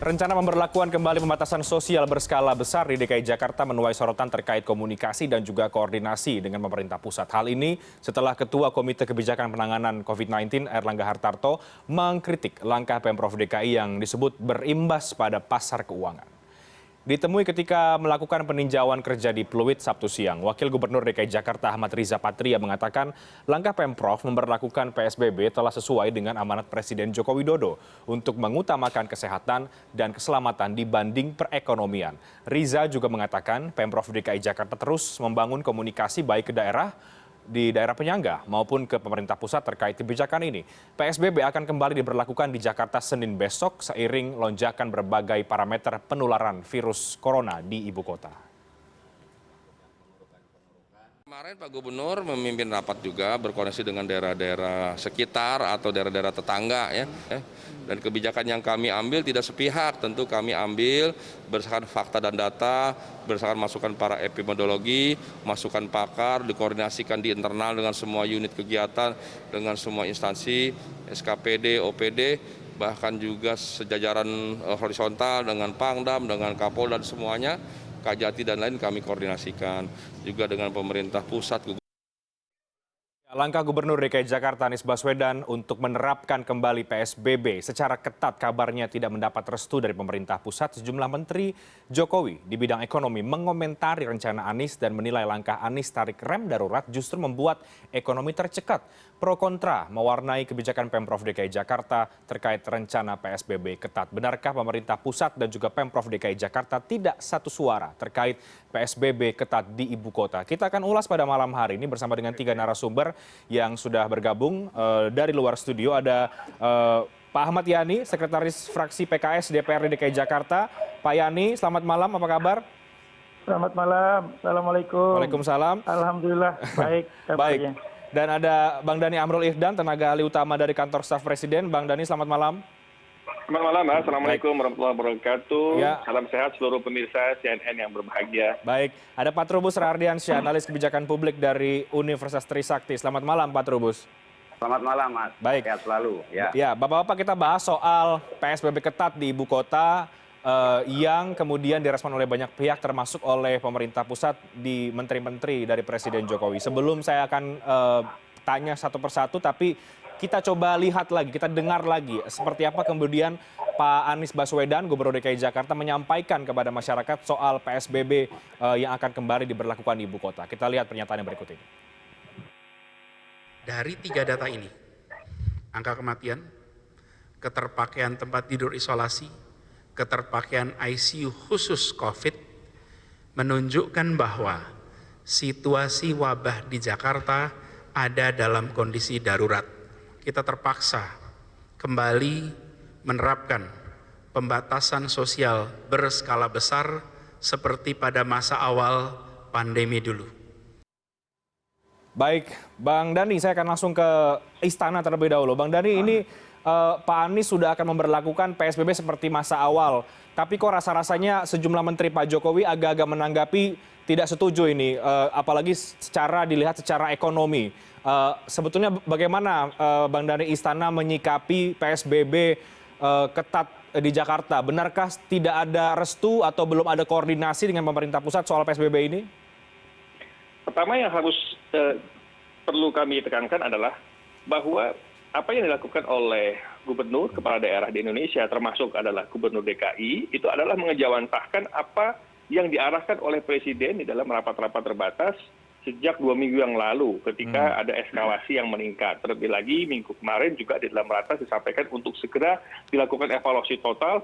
Rencana pemberlakuan kembali pembatasan sosial berskala besar di DKI Jakarta menuai sorotan terkait komunikasi dan juga koordinasi dengan pemerintah pusat. Hal ini setelah Ketua Komite Kebijakan Penanganan COVID-19 Erlangga Hartarto mengkritik langkah Pemprov DKI yang disebut berimbas pada pasar keuangan. Ditemui ketika melakukan peninjauan kerja di Pluit Sabtu siang, Wakil Gubernur DKI Jakarta Ahmad Riza Patria mengatakan langkah Pemprov memberlakukan PSBB telah sesuai dengan amanat Presiden Joko Widodo untuk mengutamakan kesehatan dan keselamatan dibanding perekonomian. Riza juga mengatakan Pemprov DKI Jakarta terus membangun komunikasi baik ke di daerah penyangga maupun ke pemerintah pusat terkait kebijakan ini. PSBB akan kembali diberlakukan di Jakarta Senin besok seiring lonjakan berbagai parameter penularan virus corona di ibu kota. Kemarin Pak Gubernur memimpin rapat juga berkoordinasi dengan daerah-daerah sekitar atau daerah-daerah tetangga ya. Dan kebijakan yang kami ambil tidak sepihak, tentu kami ambil berdasarkan fakta dan data, berdasarkan masukan para epidemiologi, masukan pakar, dikoordinasikan di internal dengan semua unit kegiatan, dengan semua instansi, SKPD, OPD, bahkan juga sejajaran horizontal dengan Pangdam, dengan Kapolda dan semuanya. Kajati dan lain kami koordinasikan juga dengan pemerintah pusat. Langkah Gubernur DKI Jakarta Anies Baswedan untuk menerapkan kembali PSBB secara ketat kabarnya tidak mendapat restu dari pemerintah pusat. Sejumlah menteri Jokowi di bidang ekonomi mengomentari rencana Anies dan menilai langkah Anies tarik rem darurat justru membuat ekonomi tercekat. Pro kontra mewarnai kebijakan Pemprov DKI Jakarta terkait rencana PSBB ketat. Benarkah pemerintah pusat dan juga Pemprov DKI Jakarta tidak satu suara terkait PSBB ketat di ibu kota? Kita akan ulas pada malam hari ini bersama dengan 3 narasumber yang sudah bergabung dari luar studio. Ada Pak Ahmad Yani, Sekretaris Fraksi PKS DPRD DKI Jakarta. Pak Yani, selamat malam, apa kabar? Selamat malam, Assalamualaikum. Waalaikumsalam. Alhamdulillah, baik kabarnya. Baik. Dan ada Bang Dhani Amrul Ihdan, tenaga ahli utama dari Kantor Staf Presiden. Bang Dhani, selamat malam. Selamat malam, Assalamualaikum warahmatullahi wabarakatuh. Ya. Salam sehat seluruh pemirsa CNN yang berbahagia. Baik, ada Pak Trubus Rardiansyah, analis kebijakan publik dari Universitas Trisakti. Selamat malam, Pak Trubus. Selamat malam, Mas. Baik. Sehat selalu. Ya, Bapak-Bapak, kita bahas soal PSBB ketat di ibu kota yang kemudian direspon oleh banyak pihak termasuk oleh pemerintah pusat di menteri-menteri dari Presiden Jokowi. Sebelum saya akan tanya satu persatu, tapi kita coba lihat lagi, kita dengar lagi seperti apa kemudian Pak Anies Baswedan, Gubernur DKI Jakarta menyampaikan kepada masyarakat soal PSBB yang akan kembali diberlakukan di ibu kota. Kita lihat pernyataan yang berikut ini. Dari 3 data ini, angka kematian, keterpakaian tempat tidur isolasi, keterpakaian ICU khusus COVID, menunjukkan bahwa situasi wabah di Jakarta ada dalam kondisi darurat. Kita terpaksa kembali menerapkan pembatasan sosial berskala besar seperti pada masa awal pandemi dulu. Baik, Bang Dhani, saya akan langsung ke Istana terlebih dahulu. Bang Dhani, ini Pak Anies sudah akan memberlakukan PSBB seperti masa awal. Tapi kok rasa-rasanya sejumlah menteri Pak Jokowi agak-agak menanggapi tidak setuju ini, apalagi dilihat secara ekonomi. Sebetulnya bagaimana Bang Dhani, Istana menyikapi PSBB ketat di Jakarta? Benarkah tidak ada restu atau belum ada koordinasi dengan pemerintah pusat soal PSBB ini? Pertama yang harus perlu kami tekankan adalah bahwa apa yang dilakukan oleh gubernur kepala daerah di Indonesia, termasuk adalah Gubernur DKI, itu adalah mengejawantahkan apa yang diarahkan oleh Presiden di dalam rapat-rapat terbatas sejak 2 minggu yang lalu ketika ada eskalasi yang meningkat. Terlebih lagi minggu kemarin juga di dalam ratas disampaikan untuk segera dilakukan evaluasi total,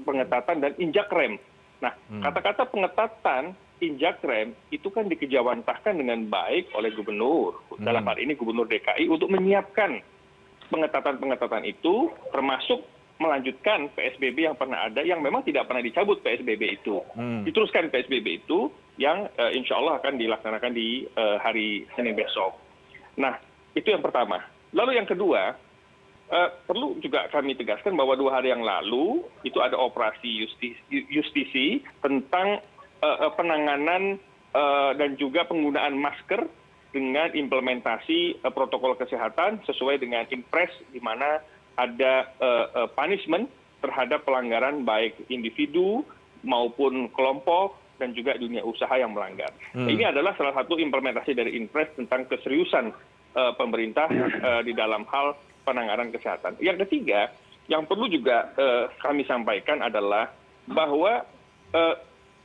pengetatan dan injak rem. Nah, kata-kata pengetatan, injak rem itu kan dikejawantahkan dengan baik oleh gubernur. Dalam hal ini Gubernur DKI untuk menyiapkan pengetatan-pengetatan itu, termasuk melanjutkan PSBB yang pernah ada, yang memang tidak pernah dicabut PSBB itu. Diteruskan PSBB itu yang insya Allah akan dilaksanakan di hari Senin besok. Nah, itu yang pertama. Lalu yang kedua, perlu juga kami tegaskan bahwa 2 hari yang lalu itu ada operasi justisi tentang penanganan dan juga penggunaan masker dengan implementasi protokol kesehatan sesuai dengan impres di mana ada punishment terhadap pelanggaran baik individu maupun kelompok dan juga dunia usaha yang melanggar. Ini adalah salah satu implementasi dari Inpres tentang keseriusan pemerintah di dalam hal penanganan kesehatan. Yang ketiga, yang perlu juga kami sampaikan adalah bahwa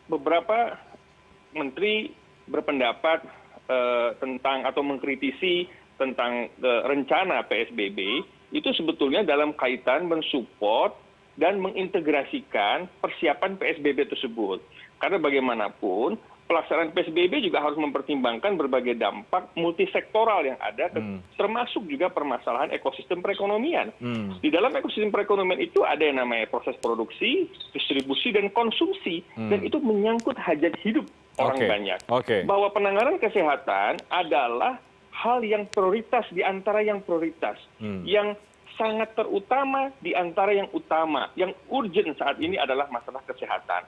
beberapa menteri berpendapat tentang atau mengkritisi tentang rencana PSBB itu sebetulnya dalam kaitan mensupport dan mengintegrasikan persiapan PSBB tersebut. Karena bagaimanapun pelaksanaan PSBB juga harus mempertimbangkan berbagai dampak multisektoral yang ada, termasuk juga permasalahan ekosistem perekonomian. Di dalam ekosistem perekonomian itu ada yang namanya proses produksi, distribusi, dan konsumsi. Dan itu menyangkut hajat hidup orang banyak. Bahwa penanganan kesehatan adalah hal yang prioritas di antara yang prioritas. Yang sangat terutama di antara yang utama. Yang urgent saat ini adalah masalah kesehatan.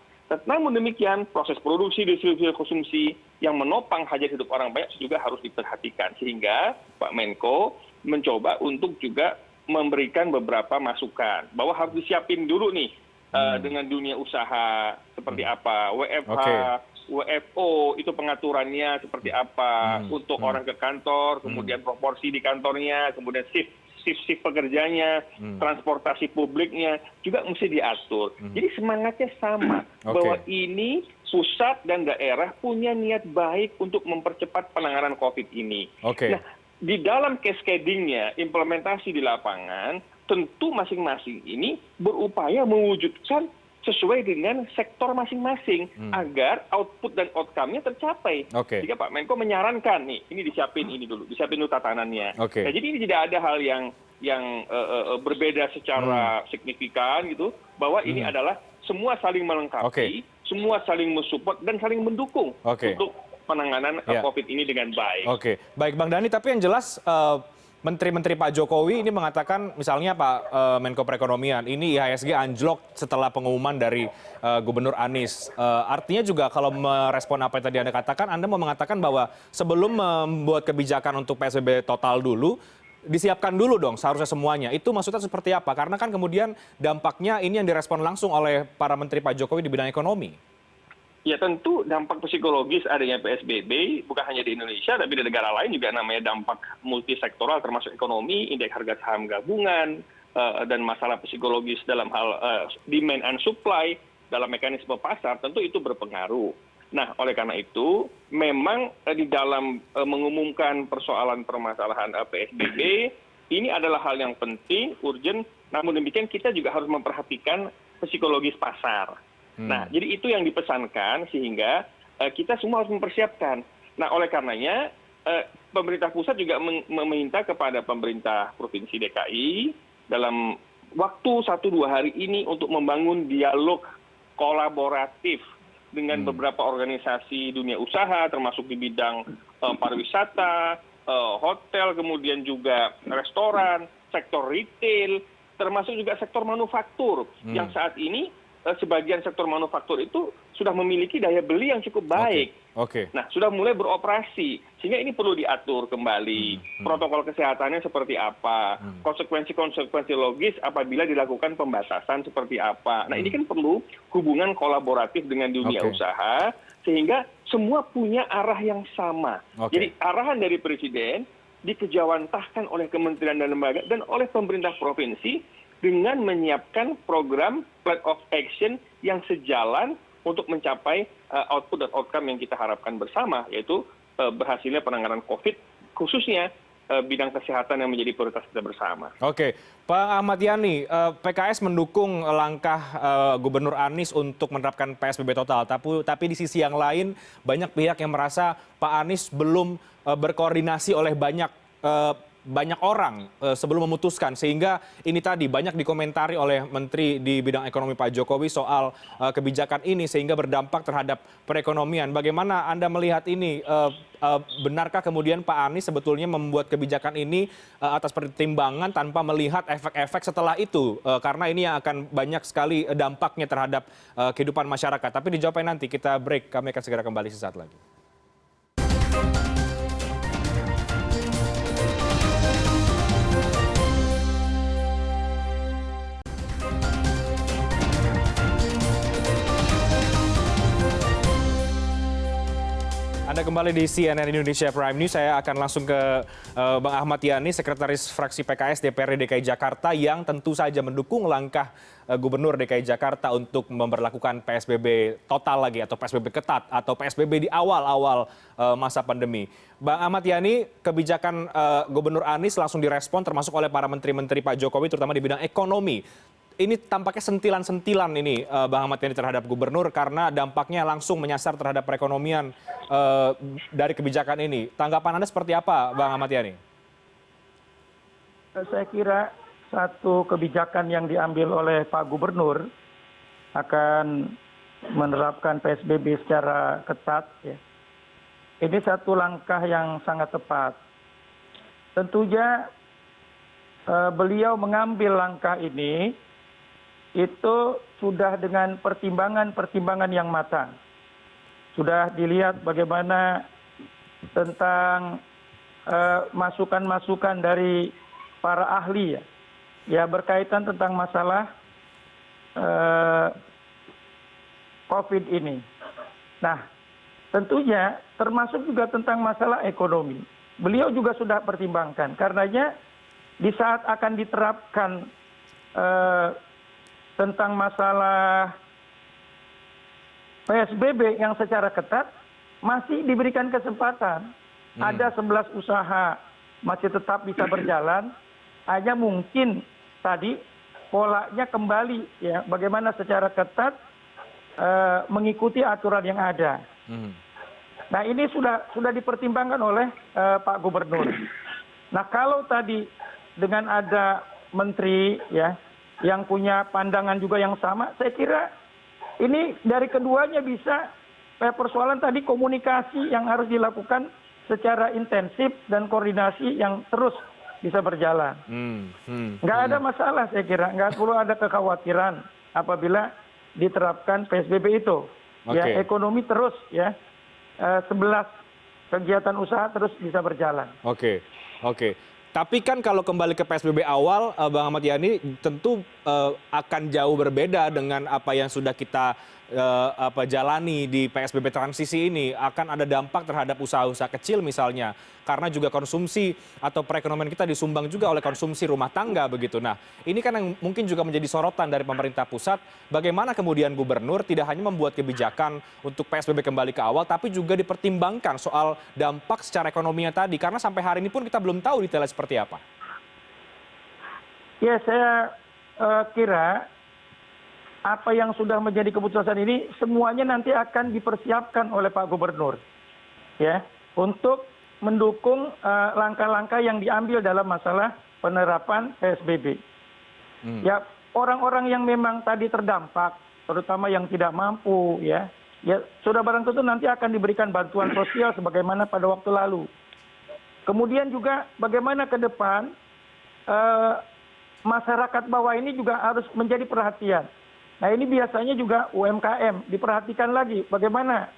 Namun demikian, proses produksi, distribusi, konsumsi yang menopang hajat hidup orang banyak juga harus diperhatikan. Sehingga Pak Menko mencoba untuk juga memberikan beberapa masukan. Bahwa harus disiapin dulu nih dengan dunia usaha seperti apa, WFH, WFO itu pengaturannya seperti apa untuk orang ke kantor, kemudian proporsi di kantornya, kemudian shift pekerjanya, transportasi publiknya juga mesti diatur. Jadi semangatnya sama bahwa ini pusat dan daerah punya niat baik untuk mempercepat penanganan COVID ini. Nah, di dalam cascading-nya, implementasi di lapangan, tentu masing-masing ini berupaya mewujudkan sesuai dengan sektor masing-masing agar output dan outcome-nya tercapai. Jika Pak Menko menyarankan nih, ini disiapin dulu tatanannya. Nah, jadi ini tidak ada hal yang berbeda secara signifikan gitu, bahwa ini adalah semua saling melengkapi, semua saling mensupport dan saling mendukung untuk penanganan COVID ini dengan baik. Baik Bang Dhani, tapi yang jelas Menteri-menteri Pak Jokowi ini mengatakan, misalnya Pak Menko Perekonomian, ini IHSG anjlok setelah pengumuman dari Gubernur Anies. Artinya juga kalau merespon apa yang tadi Anda katakan, Anda mau mengatakan bahwa sebelum membuat kebijakan untuk PSBB total dulu, disiapkan dulu dong seharusnya semuanya. Itu maksudnya seperti apa? Karena kan kemudian dampaknya ini yang direspon langsung oleh para Menteri Pak Jokowi di bidang ekonomi. Ya tentu dampak psikologis adanya PSBB bukan hanya di Indonesia, tapi di negara lain juga namanya dampak multisektoral termasuk ekonomi, indeks harga saham gabungan, dan masalah psikologis dalam hal demand and supply dalam mekanisme pasar, tentu itu berpengaruh. Nah, oleh karena itu, memang di dalam mengumumkan persoalan permasalahan PSBB, ini adalah hal yang penting, urgent, namun demikian kita juga harus memperhatikan psikologis pasar. Nah, jadi itu yang dipesankan sehingga kita semua harus mempersiapkan. Nah, oleh karenanya pemerintah pusat juga meminta kepada pemerintah Provinsi DKI dalam waktu 1-2 hari ini untuk membangun dialog kolaboratif dengan beberapa organisasi dunia usaha termasuk di bidang pariwisata, hotel, kemudian juga restoran, sektor retail, termasuk juga sektor manufaktur yang saat ini sebagian sektor manufaktur itu sudah memiliki daya beli yang cukup baik. Nah, sudah mulai beroperasi. Sehingga ini perlu diatur kembali. Protokol kesehatannya seperti apa. Konsekuensi-konsekuensi logis apabila dilakukan pembatasan seperti apa. Nah, ini kan perlu hubungan kolaboratif dengan dunia usaha. Sehingga semua punya arah yang sama. Jadi arahan dari Presiden dikejawantahkan oleh kementerian dan lembaga dan oleh pemerintah provinsi dengan menyiapkan program plan of action yang sejalan untuk mencapai output dan outcome yang kita harapkan bersama, yaitu berhasilnya penanganan COVID, khususnya bidang kesehatan yang menjadi prioritas kita bersama. Pak Ahmad Yani, PKS mendukung langkah Gubernur Anies untuk menerapkan PSBB total, tapi di sisi yang lain banyak pihak yang merasa Pak Anies belum berkoordinasi oleh banyak orang sebelum memutuskan, sehingga ini tadi banyak dikomentari oleh Menteri di bidang ekonomi Pak Jokowi soal kebijakan ini sehingga berdampak terhadap perekonomian. Bagaimana Anda melihat ini? Benarkah kemudian Pak Anies sebetulnya membuat kebijakan ini atas pertimbangan tanpa melihat efek-efek setelah itu? Karena ini yang akan banyak sekali dampaknya terhadap kehidupan masyarakat. Tapi dijawabnya nanti, kita break, kami akan segera kembali sesaat lagi. kembali di CNN Indonesia Prime News. Saya akan langsung ke Bang Ahmad Yani, Sekretaris Fraksi PKS DPRD DKI Jakarta yang tentu saja mendukung langkah Gubernur DKI Jakarta untuk memberlakukan PSBB total lagi atau PSBB ketat atau PSBB di awal-awal masa pandemi. Bang Ahmad Yani, kebijakan Gubernur Anies langsung direspon termasuk oleh para menteri-menteri Pak Jokowi terutama di bidang ekonomi. Ini tampaknya sentilan-sentilan ini Bang Ahmad Yani terhadap gubernur karena dampaknya langsung menyasar terhadap perekonomian dari kebijakan ini. Tanggapan Anda seperti apa, Bang Ahmad Yani? Saya kira satu kebijakan yang diambil oleh Pak Gubernur akan menerapkan PSBB secara ketat. Ya. Ini satu langkah yang sangat tepat. Tentunya beliau mengambil langkah ini itu sudah dengan pertimbangan-pertimbangan yang matang. Sudah dilihat bagaimana tentang masukan-masukan dari para ahli ya berkaitan tentang masalah COVID ini. Nah, tentunya termasuk juga tentang masalah ekonomi. Beliau juga sudah pertimbangkan. Karenanya di saat akan diterapkan tentang masalah PSBB yang secara ketat masih diberikan kesempatan. Ada 11 usaha masih tetap bisa berjalan, hanya mungkin tadi polanya kembali ya bagaimana secara ketat mengikuti aturan yang ada. Nah ini sudah dipertimbangkan oleh Pak Gubernur. Nah kalau tadi dengan ada menteri ya yang punya pandangan juga yang sama, saya kira ini dari keduanya bisa persoalan tadi komunikasi yang harus dilakukan secara intensif dan koordinasi yang terus bisa berjalan. Nggak ada masalah saya kira, nggak perlu ada kekhawatiran apabila diterapkan PSBB itu. Ya ekonomi terus ya 11 kegiatan usaha terus bisa berjalan. Oke. Tapi kan kalau kembali ke PSBB awal, Bang Ahmad Yani tentu akan jauh berbeda dengan apa yang sudah kita jalani di PSBB transisi ini. Akan ada dampak terhadap usaha-usaha kecil misalnya. Karena juga konsumsi atau perekonomian kita disumbang juga oleh konsumsi rumah tangga begitu. Nah ini kan yang mungkin juga menjadi sorotan dari pemerintah pusat. Bagaimana kemudian gubernur tidak hanya membuat kebijakan untuk PSBB kembali ke awal, tapi juga dipertimbangkan soal dampak secara ekonominya tadi. Karena sampai hari ini pun kita belum tahu detailnya seperti apa. Ya saya kira apa yang sudah menjadi keputusan ini semuanya nanti akan dipersiapkan oleh Pak Gubernur ya untuk mendukung langkah-langkah yang diambil dalam masalah penerapan PSBB. Ya orang-orang yang memang tadi terdampak, terutama yang tidak mampu ya sudah barang tentu nanti akan diberikan bantuan sosial sebagaimana pada waktu lalu. Kemudian juga bagaimana ke depan masyarakat bawah ini juga harus menjadi perhatian. Nah ini biasanya juga UMKM diperhatikan lagi bagaimana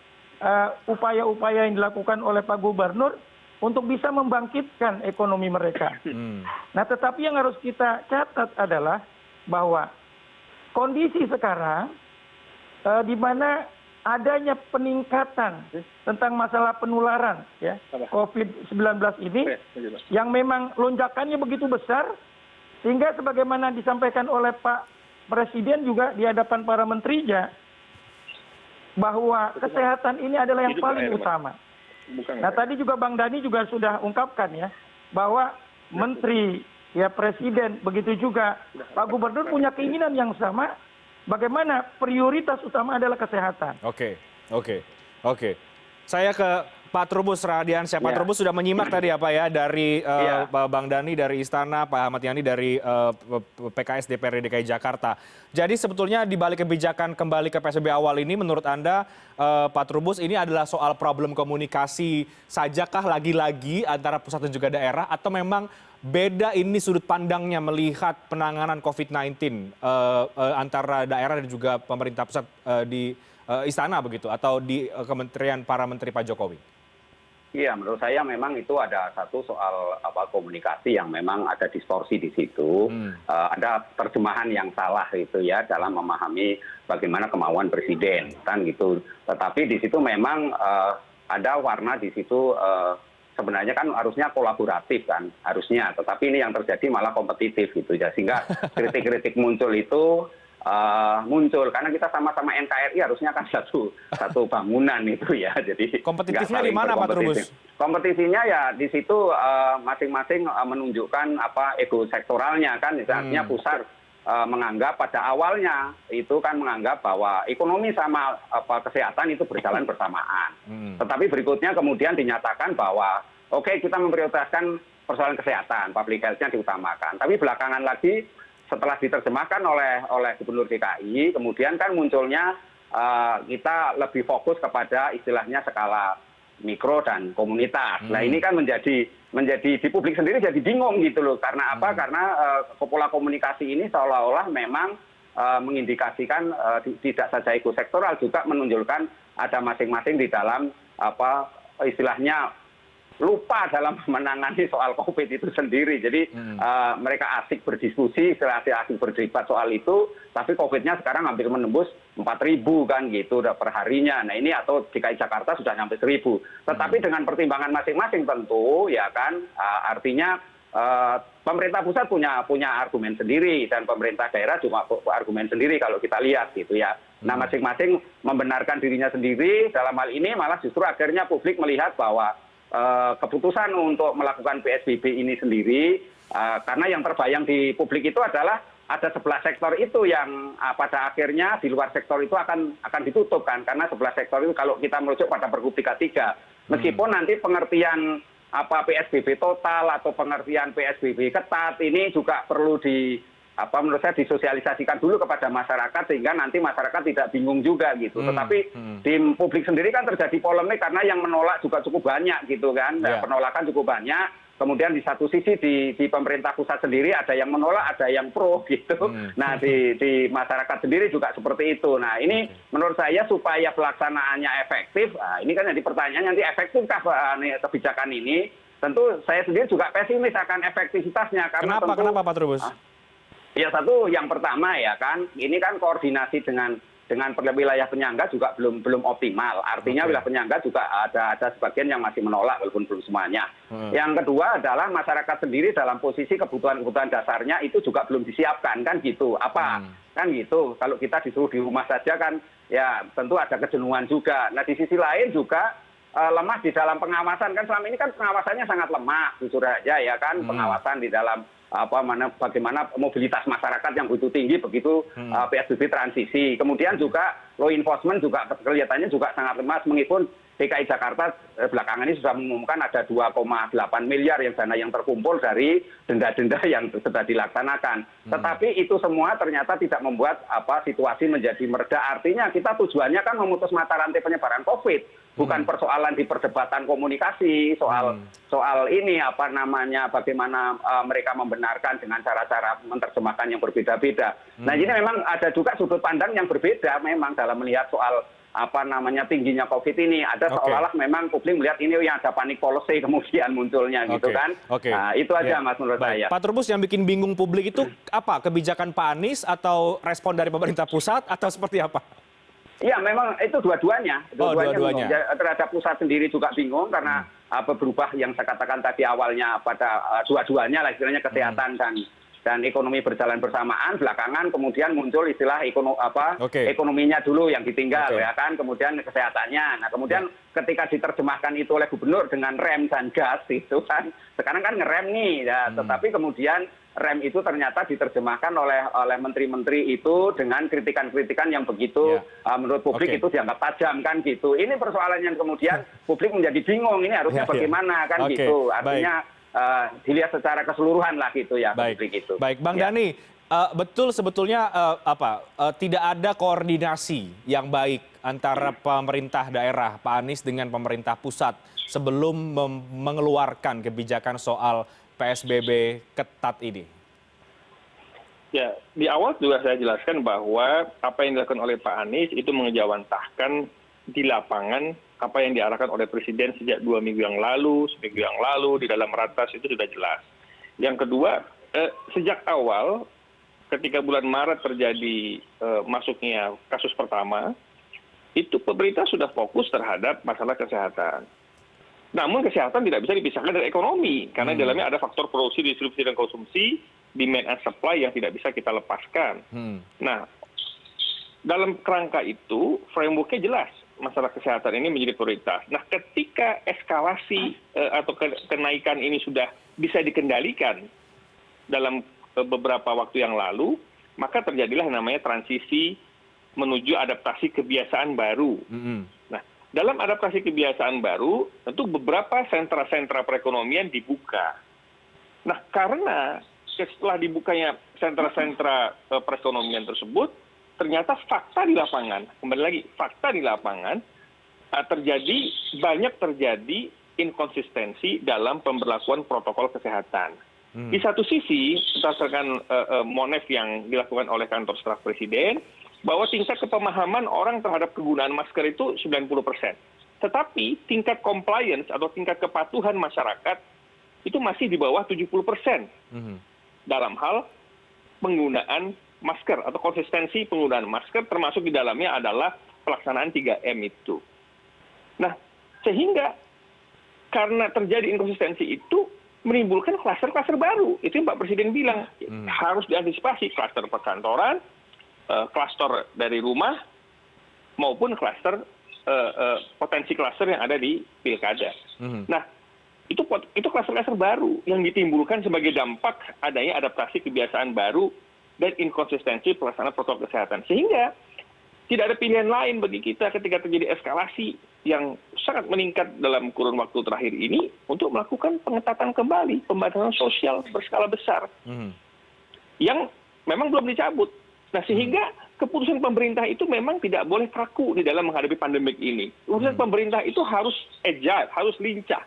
upaya-upaya yang dilakukan oleh Pak Gubernur untuk bisa membangkitkan ekonomi mereka. Nah tetapi yang harus kita catat adalah bahwa kondisi sekarang di mana adanya peningkatan tentang masalah penularan ya COVID-19 ini yang memang lonjakannya begitu besar sehingga sebagaimana disampaikan oleh Pak Presiden juga di hadapan para menterinya bahwa kesehatan ini adalah yang paling utama. Nah tadi juga Bang Dhani juga sudah ungkapkan ya bahwa menteri ya presiden begitu juga Pak Gubernur punya keinginan yang sama bagaimana prioritas utama adalah kesehatan. Oke. Saya ke Pak Trubus Radiansyah. Pak Trubus sudah menyimak tadi apa ya dari Bang Dhani dari Istana, Pak Ahmad Yani dari PKS DPRD DKI Jakarta. Jadi sebetulnya di balik kebijakan kembali ke PSBB awal ini menurut Anda Pak Trubus ini adalah soal problem komunikasi sajakah lagi-lagi antara pusat dan juga daerah atau memang beda ini sudut pandangnya melihat penanganan COVID-19 antara daerah dan juga pemerintah pusat di Istana begitu atau di kementerian para menteri Pak Jokowi? Iya, menurut saya memang itu ada satu soal komunikasi yang memang ada distorsi di situ, ada terjemahan yang salah gitu ya dalam memahami bagaimana kemauan presiden kan gitu. Tetapi di situ memang ada warna di situ sebenarnya kan harusnya kolaboratif kan harusnya, tetapi ini yang terjadi malah kompetitif gitu ya, sehingga kritik-kritik muncul itu muncul karena kita sama-sama NKRI harusnya kan satu bangunan itu ya, jadi Kompetitifnya di mana Pak Trubus? Kompetisinya ya di situ masing-masing menunjukkan ego sektoralnya kan, artinya pusat menganggap pada awalnya itu kan menganggap bahwa ekonomi sama kesehatan itu berjalan bersamaan. Tetapi berikutnya kemudian dinyatakan bahwa oke, kita memprioritaskan persoalan kesehatan, public health-nya diutamakan. Tapi belakangan lagi setelah diterjemahkan oleh Gubernur DKI, kemudian kan munculnya kita lebih fokus kepada istilahnya skala mikro dan komunitas. Nah ini kan menjadi di publik sendiri jadi bingung gitu loh. Karena apa? Karena pola komunikasi ini seolah-olah memang mengindikasikan tidak saja ekosektoral, juga menunjukkan ada masing-masing di dalam istilahnya lupa dalam menangani soal COVID itu sendiri. Jadi mereka asik berdiskusi, asik berdebat soal itu, tapi COVID-nya sekarang hampir menembus 4.000 kan gitu perharinya. Nah ini atau DKI Jakarta sudah sampai 1.000. Tetapi dengan pertimbangan masing-masing tentu ya kan, artinya pemerintah pusat punya argumen sendiri dan pemerintah daerah juga argumen sendiri kalau kita lihat gitu ya. Nah masing-masing membenarkan dirinya sendiri, dalam hal ini malah justru akhirnya publik melihat bahwa keputusan untuk melakukan PSBB ini sendiri, karena yang terbayang di publik itu adalah ada 11 sektor itu yang pada akhirnya di luar sektor itu akan ditutup kan, karena 11 sektor itu kalau kita merujuk pada Pergub 33, meskipun nanti pengertian PSBB total atau pengertian PSBB ketat ini juga perlu menurut saya disosialisasikan dulu kepada masyarakat sehingga nanti masyarakat tidak bingung juga gitu. Tetapi di publik sendiri kan terjadi polemik karena yang menolak juga cukup banyak gitu kan. Penolakan cukup banyak. Kemudian di satu sisi di pemerintah pusat sendiri ada yang menolak, ada yang pro gitu. Nah di masyarakat sendiri juga seperti itu. Nah ini menurut saya supaya pelaksanaannya efektif, ini kan jadi pertanyaan nanti efektifkah kebijakan ini? Tentu saya sendiri juga pesimis akan efektivitasnya. Karena Kenapa Pak Trubus? Ya satu, yang pertama ya kan, ini kan koordinasi dengan wilayah penyangga juga belum optimal. Artinya wilayah penyangga juga ada sebagian yang masih menolak walaupun belum semuanya. Yang kedua adalah masyarakat sendiri dalam posisi kebutuhan dasarnya itu juga belum disiapkan kan gitu. Kan gitu. Kalau kita disuruh di rumah saja kan ya tentu ada kejenuhan juga. Nah di sisi lain juga lemah di dalam pengawasan kan, selama ini kan pengawasannya sangat lemah jujur aja ya kan, pengawasan di dalam bagaimana mobilitas masyarakat yang begitu tinggi begitu PSBB transisi. Kemudian juga law enforcement juga kelihatannya juga sangat lemah, meskipun DKI Jakarta belakangan ini sudah mengumumkan ada 2,8 miliar yang dana yang terkumpul dari denda-denda yang sudah dilaksanakan. Tetapi itu semua ternyata tidak membuat situasi menjadi mereda. Artinya kita tujuannya kan memutus mata rantai penyebaran COVID. Bukan persoalan di perdebatan komunikasi soal ini bagaimana mereka membenarkan dengan cara-cara menerjemahkan yang berbeda-beda. Nah ini memang ada juga sudut pandang yang berbeda memang dalam melihat soal tingginya COVID ini. Ada seolah-olah memang publik melihat ini yang ada panik policy kemudian munculnya gitu kan. Nah itu aja Mas menurut saya. Pak Trubus, yang bikin bingung publik itu apa? Kebijakan Pak Anies atau respon dari pemerintah pusat atau seperti apa? Ya memang itu dua-duanya. Dua-duanya. Terhadap pusat sendiri juga bingung karena berubah yang saya katakan tadi awalnya pada dua-duanya lah istilahnya kesehatan dan ekonomi berjalan bersamaan. Belakangan kemudian muncul istilah ekonominya dulu yang ditinggal ya kan, kemudian kesehatannya. Nah kemudian ketika diterjemahkan itu oleh gubernur dengan rem dan gas itu kan, sekarang kan ngerem nih ya, tetapi kemudian rem itu ternyata diterjemahkan oleh menteri-menteri itu dengan kritikan-kritikan yang begitu menurut publik itu dianggap tajam kan gitu. Ini persoalan yang kemudian publik menjadi bingung, ini harusnya bagaimana kan gitu. Artinya dilihat secara keseluruhan lah gitu ya publik itu. Baik, Bang Dhani, betul sebetulnya tidak ada koordinasi yang baik antara pemerintah daerah Pak Anies dengan pemerintah pusat sebelum mengeluarkan kebijakan soal PSBB ketat ini. Ya, di awal juga saya jelaskan bahwa apa yang dilakukan oleh Pak Anies itu mengejawantahkan di lapangan apa yang diarahkan oleh Presiden sejak 2 minggu yang lalu, seminggu yang lalu di dalam ratas itu sudah jelas. Yang kedua, sejak awal ketika bulan Maret terjadi masuknya kasus pertama, itu pemerintah sudah fokus terhadap masalah kesehatan. Namun kesehatan tidak bisa dipisahkan dari ekonomi, karena di dalamnya ada faktor produksi, distribusi, dan konsumsi, demand and supply yang tidak bisa kita lepaskan. Nah, dalam kerangka itu, framework-nya jelas, masalah kesehatan ini menjadi prioritas. Nah, ketika eskalasi atau kenaikan ini sudah bisa dikendalikan dalam beberapa waktu yang lalu, maka terjadilah yang namanya transisi menuju adaptasi kebiasaan baru. Nah, dalam adaptasi kebiasaan baru, tentu beberapa sentra-sentra perekonomian dibuka. Nah, karena setelah dibukanya sentra-sentra perekonomian tersebut, ternyata fakta di lapangan, kembali lagi, fakta di lapangan, banyak terjadi inkonsistensi dalam pemberlakuan protokol kesehatan. Di satu sisi, berdasarkan monef yang dilakukan oleh kantor staf presiden, bahwa tingkat kepemahaman orang terhadap kegunaan masker itu 90%. Tetapi tingkat compliance atau tingkat kepatuhan masyarakat itu masih di bawah 70% dalam hal penggunaan masker atau konsistensi penggunaan masker, termasuk di dalamnya adalah pelaksanaan 3M itu. Nah, sehingga karena terjadi inkonsistensi itu menimbulkan kluster-kluster baru. Itu yang Pak Presiden bilang, harus diantisipasi kluster perkantoran, kluster dari rumah, maupun kluster potensi kluster yang ada di pilkada. Nah, itu kluster-kluster baru yang ditimbulkan sebagai dampak adanya adaptasi kebiasaan baru dan inkonsistensi pelaksanaan protokol kesehatan. Sehingga tidak ada pilihan lain bagi kita ketika terjadi eskalasi yang sangat meningkat dalam kurun waktu terakhir ini untuk melakukan pengetatan kembali pembatasan sosial berskala besar yang memang belum dicabut. Nah, sehingga keputusan pemerintah itu memang tidak boleh kaku di dalam menghadapi pandemik ini. Keputusan pemerintah itu harus agile, harus lincah.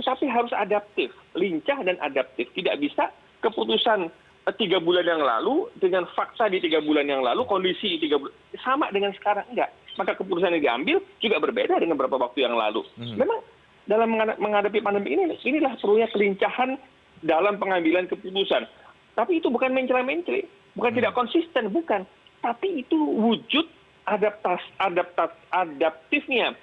Tetapi harus adaptif, lincah dan adaptif. Tidak bisa keputusan 3 bulan yang lalu dengan fakta di 3 bulan yang lalu, kondisi di 3 bulan sama dengan sekarang, enggak. Maka keputusan yang diambil juga berbeda dengan beberapa waktu yang lalu. Memang dalam menghadapi pandemi ini, inilah perlunya kelincahan dalam pengambilan keputusan. Tapi itu bukan mencela-mencela, bukan tidak konsisten, bukan. Tapi itu wujud adaptifnya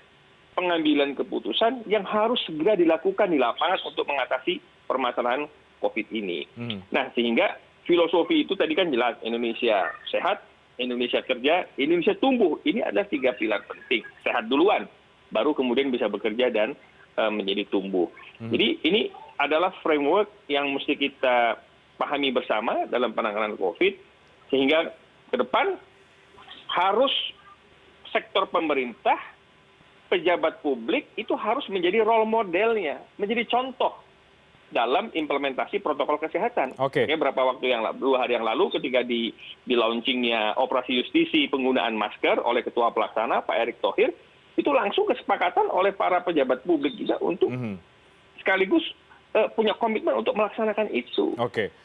pengambilan keputusan yang harus segera dilakukan di lapangan untuk mengatasi permasalahan COVID ini. Nah, sehingga filosofi itu tadi kan jelas, Indonesia sehat, Indonesia kerja, Indonesia tumbuh. Ini adalah 3 pilar penting. Sehat duluan, baru kemudian bisa bekerja dan menjadi tumbuh. Jadi ini adalah framework yang mesti kita pahami bersama dalam penanganan COVID, sehingga ke depan harus sektor pemerintah, pejabat publik itu harus menjadi role modelnya, menjadi contoh dalam implementasi protokol kesehatan. Ya, beberapa waktu 2 hari yang lalu ketika di launchingnya operasi justisi penggunaan masker oleh Ketua Pelaksana Pak Erick Thohir, itu langsung kesepakatan oleh para pejabat publik juga untuk sekaligus punya komitmen untuk melaksanakan itu.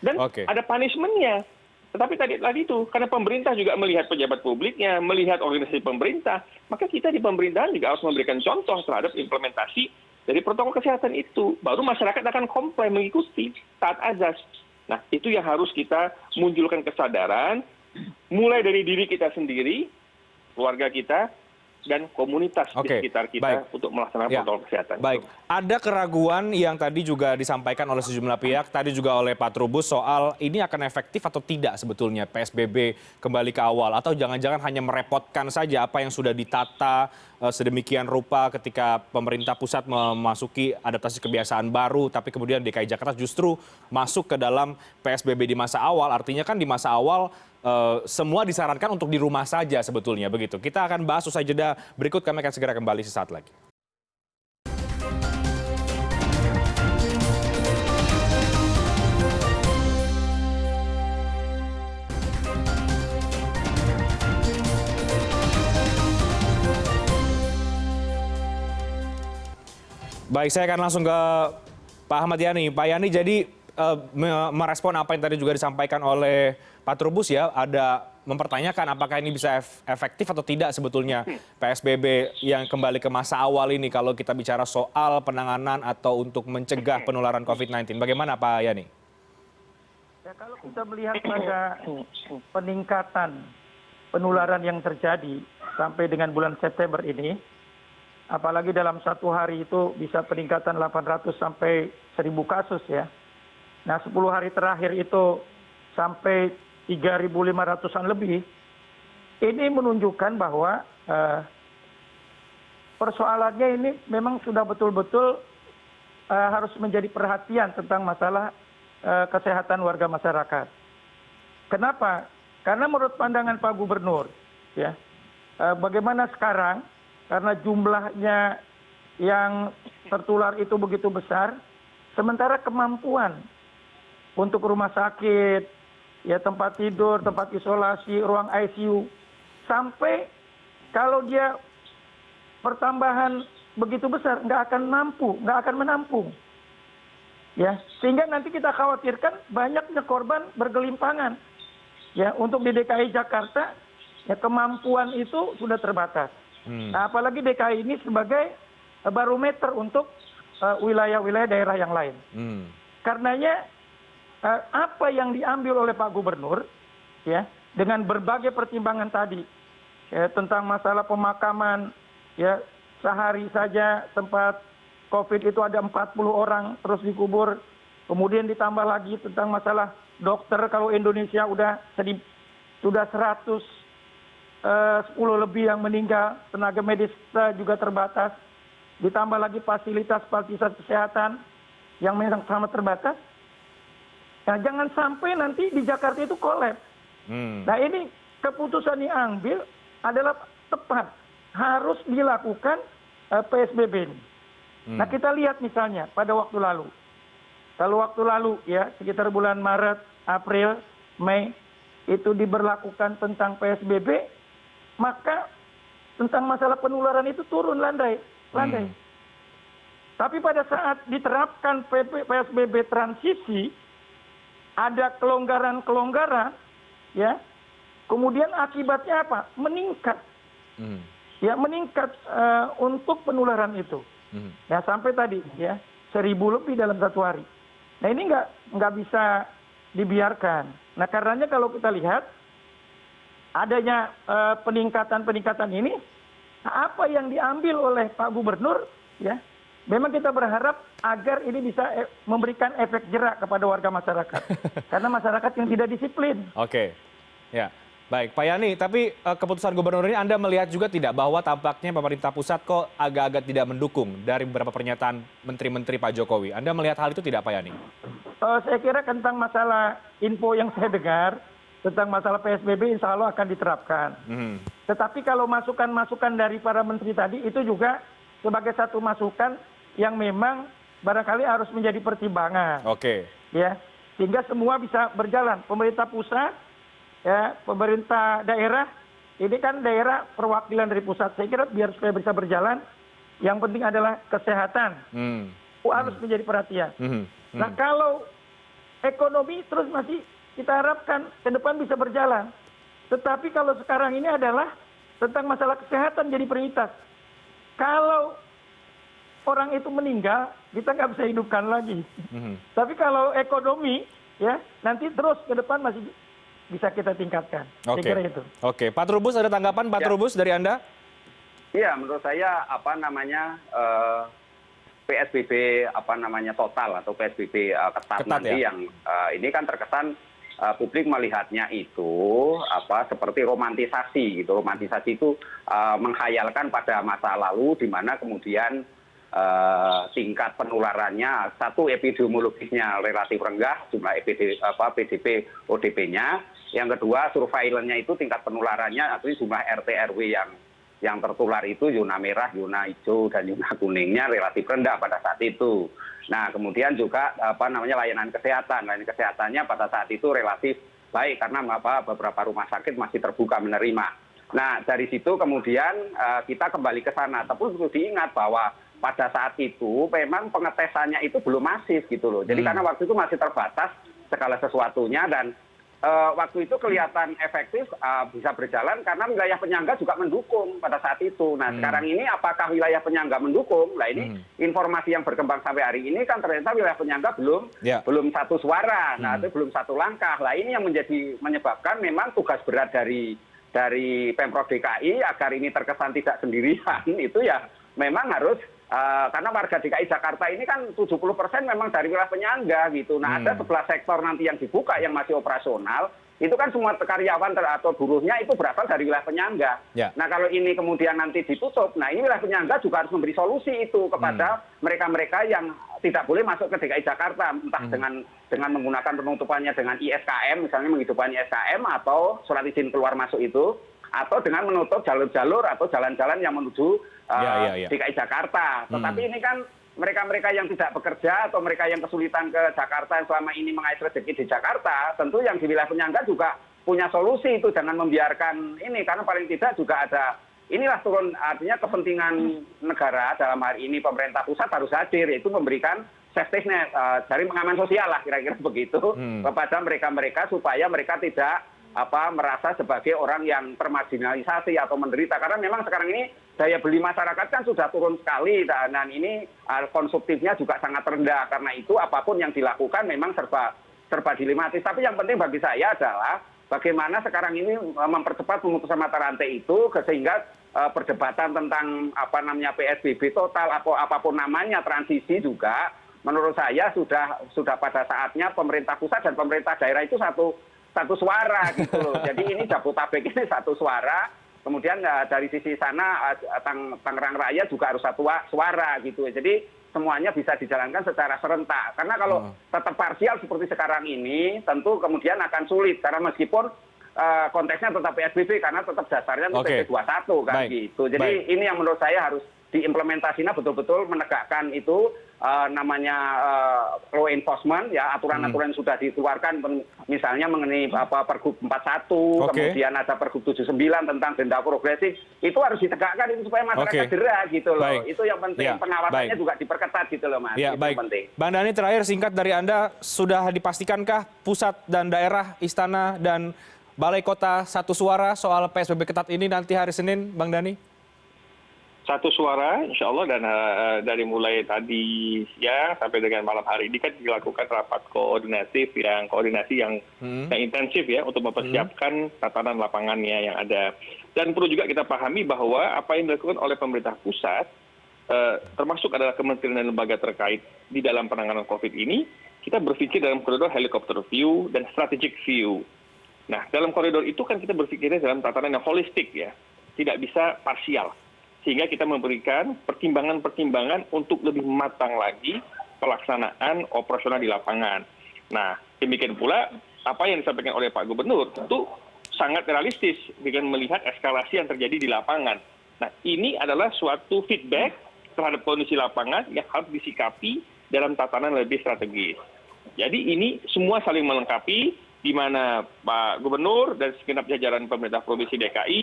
Dan ada punishment-nya. Tetapi tadi itu, karena pemerintah juga melihat pejabat publiknya, melihat organisasi pemerintah, maka kita di pemerintahan juga harus memberikan contoh terhadap implementasi dari protokol kesehatan itu. Baru masyarakat akan komplain mengikuti taat azas. Nah, itu yang harus kita munculkan kesadaran, mulai dari diri kita sendiri, keluarga kita, dan komunitas di sekitar kita untuk melaksanakan protokol kesehatan. Baik, ada keraguan yang tadi juga disampaikan oleh sejumlah pihak, tadi juga oleh Pak Trubus soal ini akan efektif atau tidak sebetulnya PSBB kembali ke awal, atau jangan-jangan hanya merepotkan saja apa yang sudah ditata sedemikian rupa ketika pemerintah pusat memasuki adaptasi kebiasaan baru, tapi kemudian DKI Jakarta justru masuk ke dalam PSBB di masa awal. Artinya kan di masa awal semua disarankan untuk di rumah saja sebetulnya begitu. Kita akan bahas usai jeda berikut, kami akan segera kembali sesaat lagi. Baik, saya akan langsung ke Pak Ahmad Yani. Pak Yani, jadi merespon apa yang tadi juga disampaikan oleh Pak Trubus ya, ada mempertanyakan apakah ini bisa efektif atau tidak sebetulnya PSBB yang kembali ke masa awal ini kalau kita bicara soal penanganan atau untuk mencegah penularan COVID-19. Bagaimana Pak Yani? Ya, kalau kita melihat pada peningkatan penularan yang terjadi sampai dengan bulan September ini, apalagi dalam satu hari itu bisa peningkatan 800 sampai 1.000 kasus ya. Nah 10 hari terakhir itu sampai 3.500-an lebih, ini menunjukkan bahwa persoalannya ini memang sudah betul-betul harus menjadi perhatian tentang masalah kesehatan warga masyarakat. Kenapa? Karena menurut pandangan Pak Gubernur, ya, bagaimana sekarang, karena jumlahnya yang tertular itu begitu besar, sementara kemampuan untuk rumah sakit, ya tempat tidur, tempat isolasi, ruang ICU, sampai kalau dia pertambahan begitu besar, nggak akan menampung. Ya, sehingga nanti kita khawatirkan banyaknya korban bergelimpangan. Ya, untuk di DKI Jakarta, ya kemampuan itu sudah terbatas. Nah, apalagi DKI ini sebagai barometer untuk wilayah-wilayah daerah yang lain. Karenanya apa yang diambil oleh Pak Gubernur, ya, dengan berbagai pertimbangan tadi, ya, tentang masalah pemakaman, ya, sehari saja tempat COVID itu ada 40 orang terus dikubur, kemudian ditambah lagi tentang masalah dokter, kalau Indonesia sudah 110 lebih yang meninggal, tenaga medis juga terbatas, ditambah lagi fasilitas kesehatan yang memang sangat terbatas. Nah, jangan sampai nanti di Jakarta itu kolaps. Nah, ini keputusan yang diambil adalah tepat, harus dilakukan PSBB ini. Nah, kita lihat misalnya pada waktu lalu. Kalau waktu lalu ya sekitar bulan Maret, April, Mei itu diberlakukan tentang PSBB, maka tentang masalah penularan itu turun landai. Tapi pada saat diterapkan PSBB transisi, ada kelonggaran, ya, kemudian akibatnya apa? Meningkat. Ya, meningkat untuk penularan itu. Ya, sampai tadi ya 1.000 lebih dalam satu hari. Nah, ini nggak bisa dibiarkan. Nah, karenanya kalau kita lihat adanya peningkatan ini, apa yang diambil oleh Pak Gubernur, ya, memang kita berharap agar ini bisa memberikan efek jerak kepada warga masyarakat. Karena masyarakat yang tidak disiplin. Oke, ya. Baik, Pak Yani, tapi keputusan Gubernur ini Anda melihat juga tidak bahwa tampaknya pemerintah pusat kok agak-agak tidak mendukung dari beberapa pernyataan menteri-menteri Pak Jokowi. Anda melihat hal itu tidak, Pak Yani? Saya kira tentang masalah info yang saya dengar, tentang masalah PSBB insya Allah akan diterapkan. Tetapi kalau masukan-masukan dari para menteri tadi itu juga sebagai satu masukan yang memang barangkali harus menjadi pertimbangan. Oke. Ya, sehingga semua bisa berjalan. Pemerintah pusat, ya, pemerintah daerah, ini kan daerah perwakilan dari pusat. Saya kira biar supaya bisa berjalan, yang penting adalah kesehatan. Harus menjadi perhatian. Nah, kalau ekonomi terus masih kita harapkan ke depan bisa berjalan. Tetapi kalau sekarang ini adalah tentang masalah kesehatan jadi prioritas. Kalau orang itu meninggal, kita nggak bisa hidupkan lagi. Tapi kalau ekonomi, ya, nanti terus ke depan masih bisa kita tingkatkan. Saya kira itu. Oke, Pak Trubus ada tanggapan Pak Trubus dari Anda? Iya, menurut saya PSBB total atau PSBB ketat nanti ya? Yang ini kan terkesan publik melihatnya itu seperti romantisasi gitu. Romantisasi itu menghayalkan pada masa lalu di mana kemudian tingkat penularannya satu epidemiologisnya relatif rendah, jumlah PDP ODP-nya. Yang kedua surveillance-nya itu tingkat penularannya atau jumlah RT RW yang tertular itu zona merah, zona hijau dan zona kuningnya relatif rendah pada saat itu. Nah, kemudian juga layanan kesehatannya pada saat itu relatif baik karena beberapa rumah sakit masih terbuka menerima. Nah, dari situ kemudian kita kembali ke sana. Tapi perlu diingat bahwa pada saat itu memang pengetesannya itu belum masif gitu loh. Jadi karena waktu itu masih terbatas segala sesuatunya dan waktu itu kelihatan efektif bisa berjalan karena wilayah penyangga juga mendukung pada saat itu. Nah, sekarang ini apakah wilayah penyangga mendukung? Nah, ini informasi yang berkembang sampai hari ini kan ternyata wilayah penyangga belum satu suara. Nah, itu belum satu langkah. Nah, ini yang menyebabkan memang tugas berat dari dari Pemprov DKI agar ini terkesan tidak sendirian itu ya memang harus karena warga DKI Jakarta ini kan 70% memang dari wilayah penyangga gitu. Nah, ada 11 sektor nanti yang dibuka yang masih operasional, itu kan semua karyawan atau buruhnya itu berasal dari wilayah penyangga. Ya. Nah, kalau ini kemudian nanti ditutup, nah ini wilayah penyangga juga harus memberi solusi itu kepada mereka-mereka yang tidak boleh masuk ke DKI Jakarta, entah dengan menggunakan penutupannya dengan ISKM, misalnya menghidupkan ISKM atau surat izin keluar masuk itu, atau dengan menutup jalur-jalur atau jalan-jalan yang menuju DKI Jakarta. Tetapi ini kan mereka-mereka yang tidak bekerja atau mereka yang kesulitan ke Jakarta yang selama ini mengais rezeki di Jakarta, tentu yang di wilayah penyangga juga punya solusi itu, jangan membiarkan ini, karena paling tidak juga ada inilah turun, artinya kepentingan negara dalam hari ini pemerintah pusat harus hadir, yaitu memberikan safety net, jaring pengaman sosial lah kira-kira begitu kepada mereka-mereka supaya mereka tidak merasa sebagai orang yang termarginalisasi atau menderita, karena memang sekarang ini daya beli masyarakat kan sudah turun sekali dan ini konsumtifnya juga sangat rendah, karena itu apapun yang dilakukan memang serba dilematis. Tapi yang penting bagi saya adalah bagaimana sekarang ini mempercepat pemutusan mata rantai itu sehingga perdebatan tentang PSBB total atau apapun namanya transisi juga menurut saya sudah pada saatnya pemerintah pusat dan pemerintah daerah itu satu suara gitu loh. Jadi ini Jabodetabek ini satu suara, kemudian dari sisi sana Tangerang Raya juga harus satu suara gitu. Jadi semuanya bisa dijalankan secara serentak. Karena kalau tetap parsial seperti sekarang ini, tentu kemudian akan sulit. Karena meskipun konteksnya tetap PSBB, karena tetap dasarnya PP 21 kan gitu. Jadi ini yang menurut saya harus diimplementasinya betul-betul menegakkan itu namanya law enforcement ya, aturan-aturan yang sudah dikeluarkan misalnya mengenai Pergub 41, kemudian ada Pergub 79 tentang denda progresif, itu harus ditegakkan itu supaya masyarakat jerah gitu loh. Itu yang penting, pengawasannya juga diperketat gitu loh Mas. Ya, itu yang penting. Bang Dhani, terakhir singkat dari Anda, sudah dipastikankah pusat dan daerah, istana dan balai kota satu suara soal PSBB ketat ini nanti hari Senin, Bang Dhani? Satu suara, insya Allah, dan dari mulai tadi ya sampai dengan malam hari ini kan dilakukan rapat koordinasi yang intensif ya untuk mempersiapkan tatanan lapangannya yang ada. Dan perlu juga kita pahami bahwa apa yang dilakukan oleh pemerintah pusat, termasuk adalah kementerian dan lembaga terkait di dalam penanganan COVID ini, kita berpikir dalam koridor helicopter view dan strategic view. Nah, dalam koridor itu kan kita berpikirnya dalam tatanan yang holistik ya, tidak bisa parsial. Sehingga kita memberikan pertimbangan-pertimbangan untuk lebih matang lagi pelaksanaan operasional di lapangan. Nah, demikian pula apa yang disampaikan oleh Pak Gubernur tentu sangat realistis dengan melihat eskalasi yang terjadi di lapangan. Nah, ini adalah suatu feedback terhadap kondisi lapangan yang harus disikapi dalam tatanan lebih strategis. Jadi ini semua saling melengkapi, di mana Pak Gubernur dan segenap jajaran pemerintah Provinsi DKI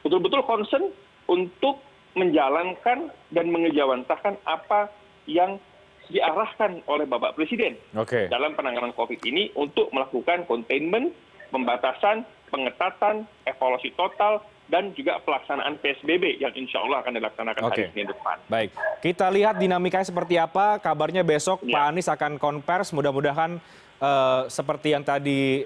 betul-betul concern untuk menjalankan dan mengejawantahkan apa yang diarahkan oleh Bapak Presiden dalam penanganan COVID ini untuk melakukan containment, pembatasan, pengetatan, evaluasi total, dan juga pelaksanaan PSBB yang insya Allah akan dilaksanakan hari Senin depan. Baik, kita lihat dinamikanya seperti apa. Kabarnya besok Pak Anies akan konvers, mudah-mudahan seperti yang tadi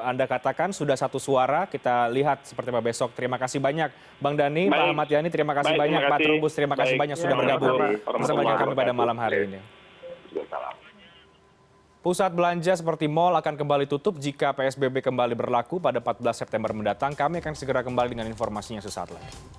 Anda katakan sudah satu suara. Kita lihat seperti apa besok. Terima kasih banyak Bang Dhani, Pak Ahmad Yani, terima kasih banyak, Pak Trubus, terima kasih banyak sudah bergabung bersama dengan kami pada malam hari ini. Pusat belanja seperti mal akan kembali tutup jika PSBB kembali berlaku pada 14 September mendatang. Kami akan segera kembali dengan informasinya sesaat lagi.